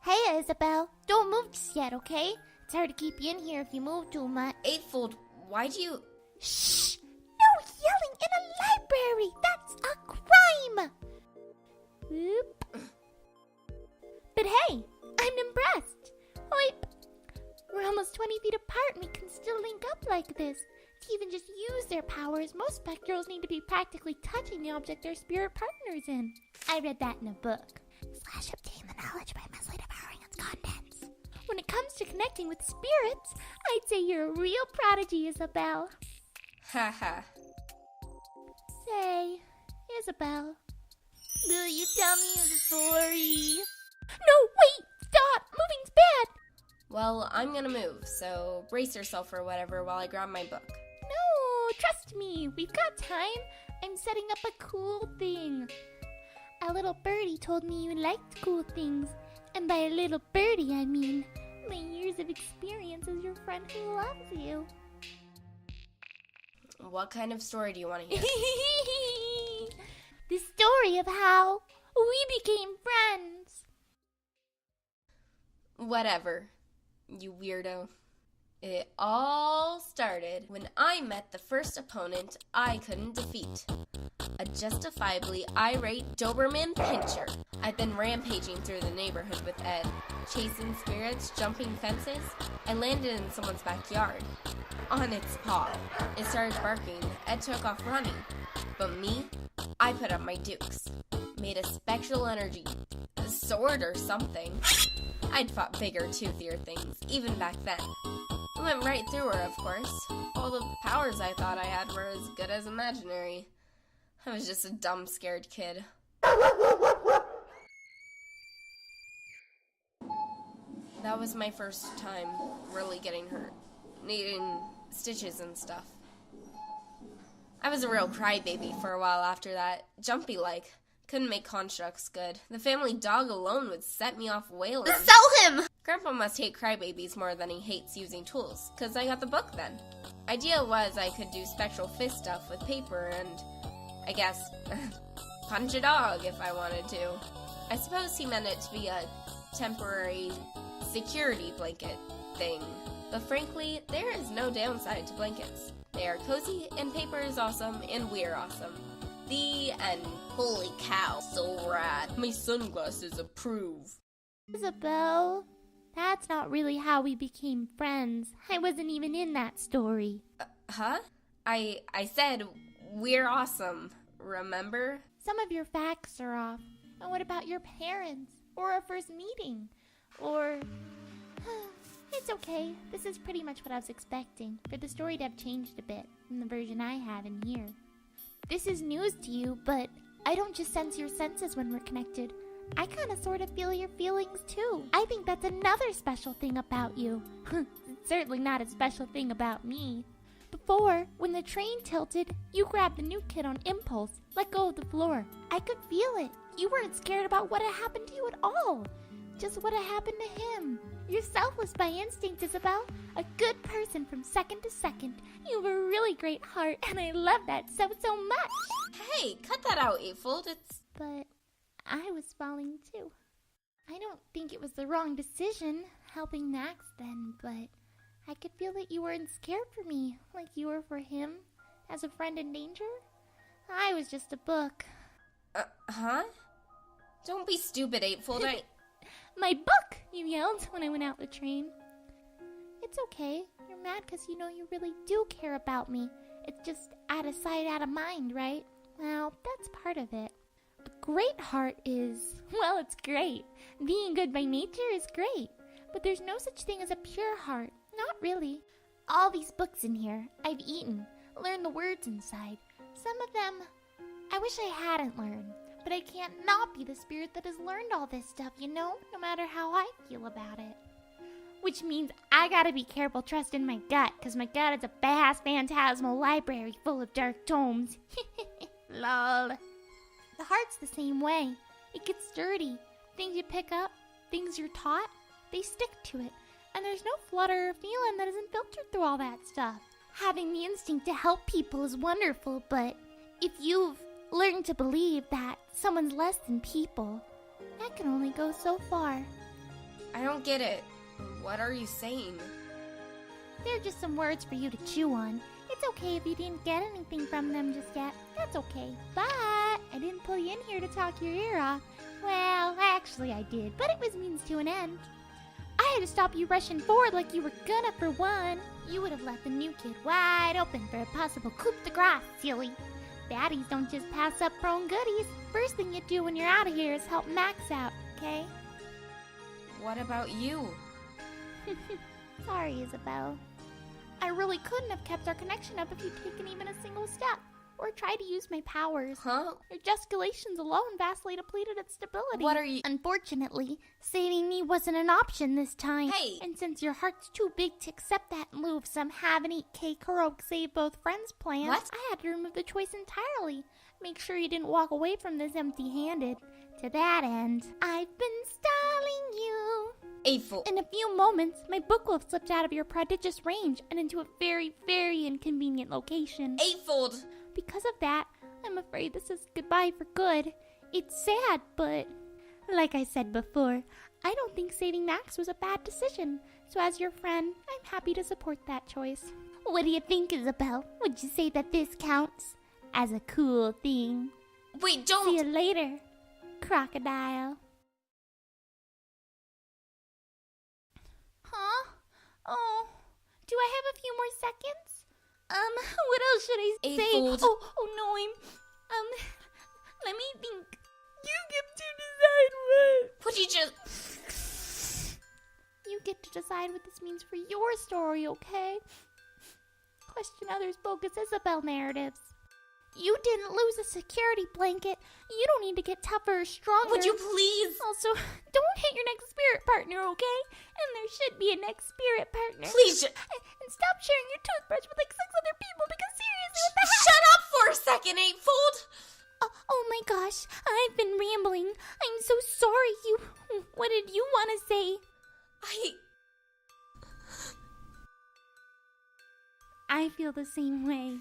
Hey, Isabel. Don't move just yet, okay? It's hard to keep you in here if you move too much. Eightfold, why'd you... Shh! No yelling in a library! That's a crime! Oop. But hey, I'm impressed. Wait, we're almost 20 feet apart and we can still link up like this. To even just use their powers, most spec girls need to be practically touching the object their spirit partner's in. I read that in a book. / obtain the knowledge by immensely devouring its contents. When it comes to connecting with spirits, I'd say you're a real prodigy, Isabel. Haha. Say, Isabel, will you tell me a story? No, wait! Stop! Moving's bad! Well, I'm gonna move, so brace yourself or whatever while I grab my book. No, trust me, we've got time. I'm setting up a cool thing. A little birdie told me you liked cool things. And by a little birdie, I mean my years of experience as your friend who loves you. What kind of story do you want to hear? The story of how we became friends. Whatever, you weirdo. It all started when I met the first opponent I couldn't defeat. A justifiably irate Doberman Pinscher. I'd been rampaging through the neighborhood with Ed, chasing spirits, jumping fences. I landed in someone's backyard. On its paw. It started barking. Ed took off running. But me, I put up my dukes. Made a spectral energy, a sword or something. I'd fought bigger, toothier things, even back then. I went right through her, of course. All the powers I thought I had were as good as imaginary. I was just a dumb, scared kid. That was my first time really getting hurt, needing stitches and stuff. I was a real crybaby for a while after that, jumpy-like. Couldn't make constructs good. The family dog alone would set me off wailing. Sell him! Grandpa must hate crybabies more than he hates using tools, 'cause I got the book then. Idea was I could do spectral fist stuff with paper and, I guess, punch a dog if I wanted to. I suppose he meant it to be a temporary security blanket thing. But frankly, there is no downside to blankets. They are cozy, and paper is awesome, and we're awesome. The end. Holy cow, so rad. My sunglasses approve. Isabel, that's not really how we became friends. I wasn't even in that story. Huh? I said we're awesome, remember? Some of your facts are off. And what about your parents? Or our first meeting? Or... It's okay. This is pretty much what I was expecting, for the story to have changed a bit from the version I have in here. This is news to you, but I don't just sense your senses when we're connected. I kind of sort of feel your feelings too. I think that's another special thing about you. It's certainly not a special thing about me. Before, when the train tilted, you grabbed the new kid on impulse, let go of the floor. I could feel it. You weren't scared about what had happened to you at all. Just what had happened to him. You're selfless by instinct, Isabel. A good person from second to second. You have a really great heart, and I love that so much. Hey, cut that out, Eightfold. It's... But I was falling too. I don't think it was the wrong decision, helping Max then, but I could feel that you weren't scared for me, like you were for him, as a friend in danger. I was just a book. Huh? Don't be stupid, Eightfold. My book, you yelled when I went out the train. It's okay. You're mad because you know you really do care about me. It's just out of sight, out of mind, right? Well, that's part of it. A great heart is, well, it's great. Being good by nature is great. But there's no such thing as a pure heart. Not really. All these books in here, I've eaten, learned the words inside. Some of them, I wish I hadn't learned. But I can't not be the spirit that has learned all this stuff, you know? No matter how I feel about it. Which means I gotta be careful trusting my gut, because my gut is a vast phantasmal library full of dark tomes. Lol. The heart's the same way. It gets sturdy. Things you pick up, things you're taught, they stick to it. And there's no flutter or feeling that isn't filtered through all that stuff. Having the instinct to help people is wonderful, but if you've learned to believe that someone's less than people, that can only go so far. I don't get it. What are you saying? They're just some words for you to chew on. It's okay if you didn't get anything from them just yet. That's okay. But I didn't pull you in here to talk your ear off. Well, actually I did, but it was means to an end. I had to stop you rushing forward like you were gonna for one. You would have left the new kid wide open for a possible coup de grace, silly. Baddies don't just pass up prone goodies. First thing you do when you're out of here is help Max out, okay? What about you? Sorry, Isabel. I really couldn't have kept our connection up if you'd taken even a single step, or tried to use my powers. Huh? Your gesticulations alone vastly depleted its stability. What are you... Unfortunately, saving me wasn't an option this time. Hey! And since your heart's too big to accept that in lieu of some have-and-eat cake heroic save both friends plans, What? I had to remove the choice entirely. Make sure you didn't walk away from this empty-handed. To that end, I've been stalling you. Eightfold. In a few moments, my book will have slipped out of your prodigious range and into a very, very inconvenient location. Eightfold! Because of that, I'm afraid this is goodbye for good. It's sad, but like I said before, I don't think saving Max was a bad decision. So as your friend, I'm happy to support that choice. What do you think, Isabel? Would you say that this counts as a cool thing? Wait, don't... See you later, crocodile. Huh? Oh, do I have a few more seconds? What else should I say? Eightfold. Oh no, let me think. You get to decide what. Would you just... You get to decide what this means for your story, okay? Question others' bogus Isabel narratives. You didn't lose a security blanket. You don't need to get tougher or stronger. Would you please? Also, don't hit your next spirit partner, okay? And there should be a next spirit partner. Please And stop sharing your toothbrush with like 6 other people because seriously, what the heck? Shut up for a second, Eightfold! Oh my gosh, I've been rambling. I'm so sorry. What did you want to say? I feel the same way.